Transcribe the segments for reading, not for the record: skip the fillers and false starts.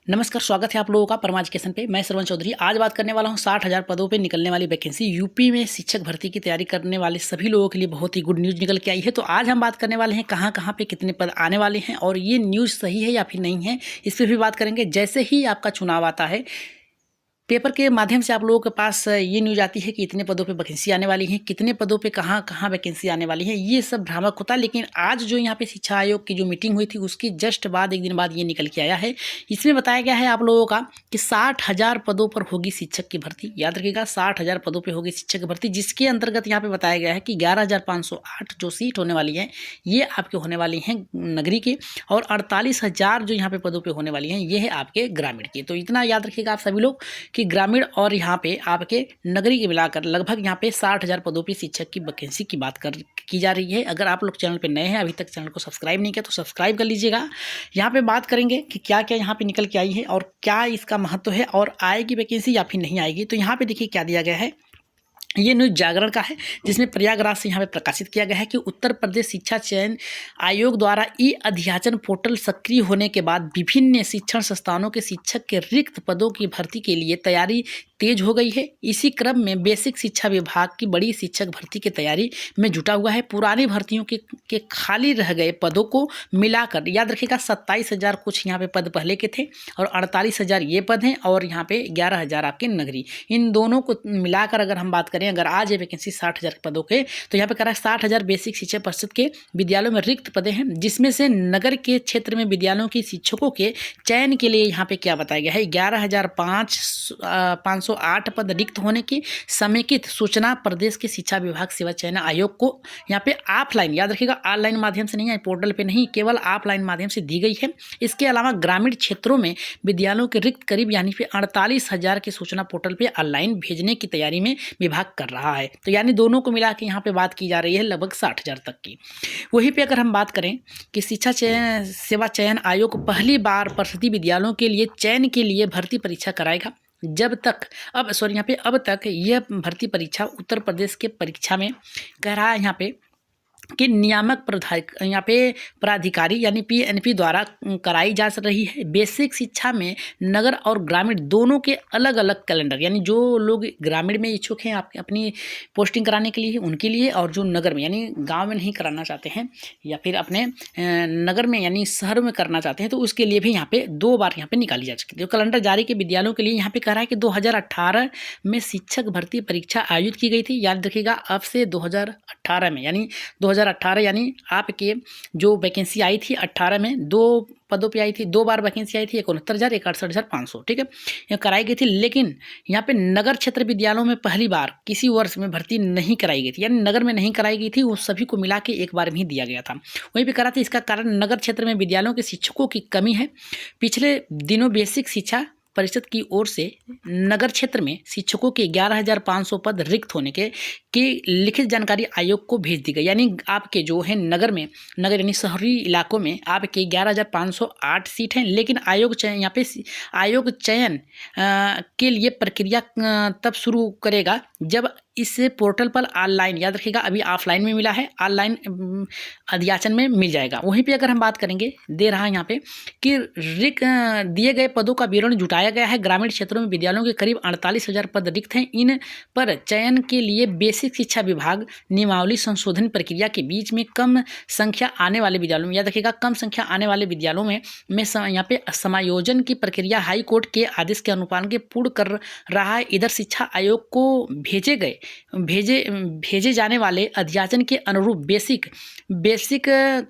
नमस्कार, स्वागत है आप लोगों का परमा एजुकेशन पे। मैं श्रवण चौधरी आज बात करने वाला हूँ 60,000 पदों पे निकलने वाली वैकेंसी। यूपी में शिक्षक भर्ती की तैयारी करने वाले सभी लोगों के लिए बहुत ही गुड न्यूज़ निकल के आई है। तो आज हम बात करने वाले हैं कहाँ कहाँ पे कितने पद आने वाले हैं और ये न्यूज़ सही है या फिर नहीं है, इस पर भी बात करेंगे। जैसे ही आपका चुनाव आता है, पेपर के माध्यम से आप लोगों के पास ये न्यूज़ आती है कि इतने पदों पे वैकेंसी आने वाली है, कितने पदों पे कहाँ कहाँ वैकेंसी आने वाली है, ये सब भ्रामक होता है। लेकिन आज जो यहाँ पे शिक्षा आयोग की जो मीटिंग हुई थी उसकी जस्ट बाद एक दिन बाद ये निकल के आया है। इसमें बताया गया है आप लोगों का कि 60,000 पदों पर होगी शिक्षक की भर्ती। याद रखिएगा, 60,000 पदों पर होगी शिक्षक की भर्ती, जिसके अंतर्गत यहाँ पे बताया गया है कि 11,508 जो सीट होने वाली है ये आपके होने वाली हैं नगरी के, और 48,000 जो यहाँ पे पदों पर होने वाली हैं ये है आपके ग्रामीण की। तो इतना याद रखिएगा आप सभी लोग कि ग्रामीण और यहाँ पे आपके नगरी के मिलाकर लगभग यहाँ पे 60,000 पदों पे शिक्षक की वैकेंसी की बात की जा रही है। अगर आप लोग चैनल पे नए हैं, अभी तक चैनल को सब्सक्राइब नहीं किया तो सब्सक्राइब कर लीजिएगा। यहाँ पे बात करेंगे कि क्या क्या यहाँ पे निकल के आई है और क्या इसका महत्व है, और आएगी वैकेंसी या फिर नहीं आएगी। तो यहाँ पे देखिए क्या दिया गया है। ये न्यूज़ जागरण का है, जिसमें प्रयागराज से यहाँ पे प्रकाशित किया गया है कि उत्तर प्रदेश शिक्षा चयन आयोग द्वारा ई अध्याचन पोर्टल सक्रिय होने के बाद विभिन्न शिक्षण संस्थानों के शिक्षक के रिक्त पदों की भर्ती के लिए तैयारी तेज हो गई है। इसी क्रम में बेसिक शिक्षा विभाग की बड़ी शिक्षक भर्ती की तैयारी में जुटा हुआ है। पुरानी भर्तियों के खाली रह गए पदों को मिलाकर याद रखिएगा 27,000 कुछ यहाँ पे पद पहले के थे और 48,000 ये पद हैं, और यहाँ पे 11,000 आपके नगरी। इन दोनों को मिलाकर अगर हम बात करें, अगर आज ये वैकेंसी 60,000 पदों के, तो यहाँ पे कह रहा है 60,000 बेसिक शिक्षा परिषद के विद्यालयों में रिक्त पदे हैं, जिसमें से नगर के क्षेत्र में विद्यालयों की शिक्षकों के चयन के लिए यहाँ पे क्या बताया गया है, 11,508 पद रिक्त होने की समेकित सूचना प्रदेश के शिक्षा विभाग सेवा चयन आयोग को यहाँ पे ऑफलाइन, याद रखिएगा ऑनलाइन माध्यम से नहीं है, पोर्टल पे नहीं, केवल ऑफलाइन माध्यम से दी गई है। इसके अलावा ग्रामीण क्षेत्रों में विद्यालयों के रिक्त करीब यानी फिर 48,000 की सूचना पोर्टल पे ऑनलाइन भेजने की तैयारी में विभाग कर रहा है। तो यानी दोनों को मिला के यहाँ पे बात की जा रही है लगभग 60,000 तक की। वहीं पे अगर हम बात करें कि शिक्षा चयन सेवा चयन आयोग पहली बार परिषदीय विद्यालयों के लिए चयन के लिए भर्ती परीक्षा कराएगा। यहाँ पे अब तक यह भर्ती परीक्षा उत्तर प्रदेश के परीक्षा में कह रहा है यहाँ पे कि नियामक प्राधिकारी यानी PNP द्वारा कराई जा रही है। बेसिक शिक्षा में नगर और ग्रामीण दोनों के अलग अलग कैलेंडर, यानी जो लोग ग्रामीण में इच्छुक हैं आप अपनी पोस्टिंग कराने के लिए उनके लिए, और जो नगर में यानी गांव में नहीं कराना चाहते हैं या फिर अपने नगर में यानी शहर में करना चाहते हैं, तो उसके लिए भी यहाँ पे 2 बार यहाँ पे निकाली जा सकती है। जो कैलेंडर जारी के विद्यालयों के लिए यहाँ पे कह रहा है कि 2018 में शिक्षक भर्ती परीक्षा आयोजित की गई थी। याद रखिएगा, अब से 2018 में यानी 2018 यानी आपके जो वैकेंसी आई थी 18 में 2 पदों पे आई थी, 2 बार वैकेंसी आई थी, 69,000 एक 68,500, ठीक है, यह कराई गई थी। लेकिन यहाँ पे नगर क्षेत्र विद्यालयों में पहली बार किसी वर्ष में भर्ती नहीं कराई गई थी, यानी नगर में नहीं कराई गई थी, वो सभी को मिला के एक बार में ही दिया गया था। वहीं पे करा था इसका कारण नगर क्षेत्र में विद्यालयों के शिक्षकों की कमी है। पिछले दिनों बेसिक शिक्षा परिषद की ओर से नगर क्षेत्र में शिक्षकों के 11,500 पद रिक्त होने के लिखित जानकारी आयोग को भेज दी गई। यानी आपके जो है नगर यानी शहरी इलाकों में आपके 11,508 सीट हैं, लेकिन आयोग चयन के लिए प्रक्रिया तब शुरू करेगा जब इस पोर्टल पर ऑनलाइन, याद रखिएगा अभी ऑफलाइन में मिला है, ऑनलाइन अध्याचन में मिल जाएगा। वहीं पे अगर हम बात करेंगे, दे रहा है यहाँ पे कि दिए गए पदों का विवरण जुटाया गया है। ग्रामीण क्षेत्रों में विद्यालयों के करीब 48,000 पद रिक्त हैं। इन पर चयन के लिए बेसिक शिक्षा विभाग नियमावली संशोधन प्रक्रिया के बीच में कम संख्या आने वाले विद्यालयों में, याद रखिएगा कम संख्या आने वाले विद्यालयों में यहाँ पे समायोजन की प्रक्रिया हाई कोर्ट के आदेश के अनुपालन के पूर्ण कर रहा है। इधर शिक्षा आयोग को भेजे जाने वाले अध्याचन के अनुरूप बेसिक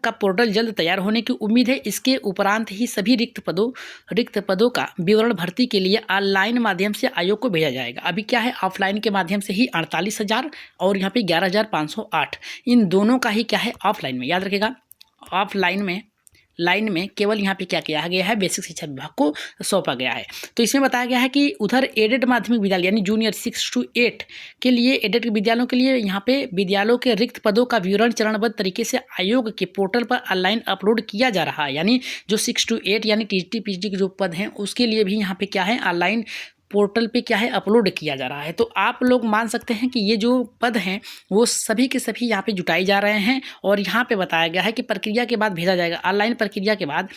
का पोर्टल जल्द तैयार होने की उम्मीद है। इसके उपरांत ही सभी रिक्त पदों का विवरण भर्ती के लिए ऑनलाइन माध्यम से आयोग को भेजा जाएगा। अभी क्या है, ऑफलाइन के माध्यम से ही 48,000 और यहाँ पे 11,508, इन दोनों का ही क्या है ऑफलाइन में, याद रखिएगा ऑफलाइन लाइन में केवल यहाँ पे क्या किया गया है, बेसिक शिक्षा विभाग को सौंपा गया है। तो इसमें बताया गया है कि उधर एडेड माध्यमिक विद्यालय यानी जूनियर 6 to 8 के लिए एडेड विद्यालयों के लिए यहाँ पे विद्यालयों के रिक्त पदों का विवरण चरणबद्ध तरीके से आयोग के पोर्टल पर ऑनलाइन अपलोड किया जा रहा है। यानी जो 6 to 8 यानी TGT PGT के जो पद हैं उसके लिए भी यहाँ पे क्या है ऑनलाइन पोर्टल पे क्या है अपलोड किया जा रहा है। तो आप लोग मान सकते हैं कि ये जो पद हैं वो सभी के सभी यहाँ पे जुटाए जा रहे हैं, और यहाँ पे बताया गया है कि प्रक्रिया के बाद भेजा जाएगा। ऑनलाइन प्रक्रिया के बाद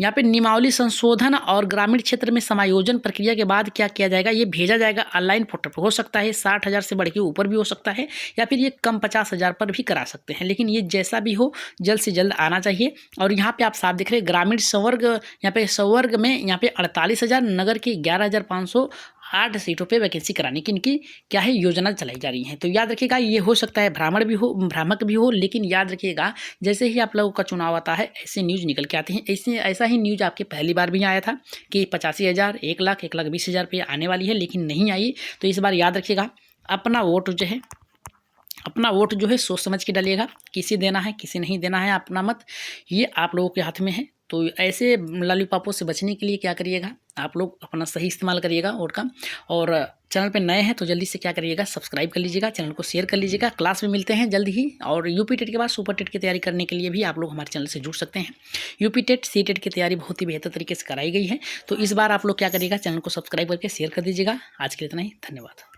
यहाँ पे नियमावली संशोधन और ग्रामीण क्षेत्र में समायोजन प्रक्रिया के बाद क्या किया जाएगा, ये भेजा जाएगा ऑनलाइन पोर्टल पर। हो सकता है 60,000 से बढ़ के ऊपर भी हो सकता है, या फिर ये कम 50,000 पर भी करा सकते हैं, लेकिन ये जैसा भी हो जल्द से जल्द आना चाहिए। और यहाँ पे आप साफ देख रहे हैं ग्रामीण संवर्ग, यहाँ पे संवर्ग में यहाँ पे 48,000, नगर की 11,508 सीटों पे वैकेंसी कराने की इनकी क्या है योजना चलाई जा रही है। तो याद रखिएगा ये हो सकता है भ्रामक भी हो, लेकिन याद रखिएगा जैसे ही आप लोगों का चुनाव आता है ऐसे न्यूज़ निकल के आते हैं। ऐसा ही न्यूज़ आपके पहली बार भी आया था कि 85,000, 1,00,000, 1,20,000 पे आने वाली है, लेकिन नहीं आई। तो इस बार याद रखिएगा अपना वोट जो है सोच समझ के डालिएगा, किसे देना है किसे नहीं देना है, अपना मत ये आप लोगों के हाथ में है। तो ऐसे लॉलीपॉपों से बचने के लिए क्या करिएगा, आप लोग अपना सही इस्तेमाल करिएगा वोट का। और चैनल पे नए हैं तो जल्दी से क्या करिएगा, सब्सक्राइब कर लीजिएगा, चैनल को शेयर कर लीजिएगा। क्लास में मिलते हैं जल्द ही। और यूपी टेट के बाद सुपर टेट की तैयारी करने के लिए भी आप लोग हमारे चैनल से जुड़ सकते हैं। यूपी टेट सी टेट की तैयारी बहुत ही बेहतर तरीके से कराई गई है। तो इस बार आप लोग क्या करिएगा, चैनल को सब्सक्राइब करके शेयर कर दीजिएगा। आज के लिए इतना ही, धन्यवाद।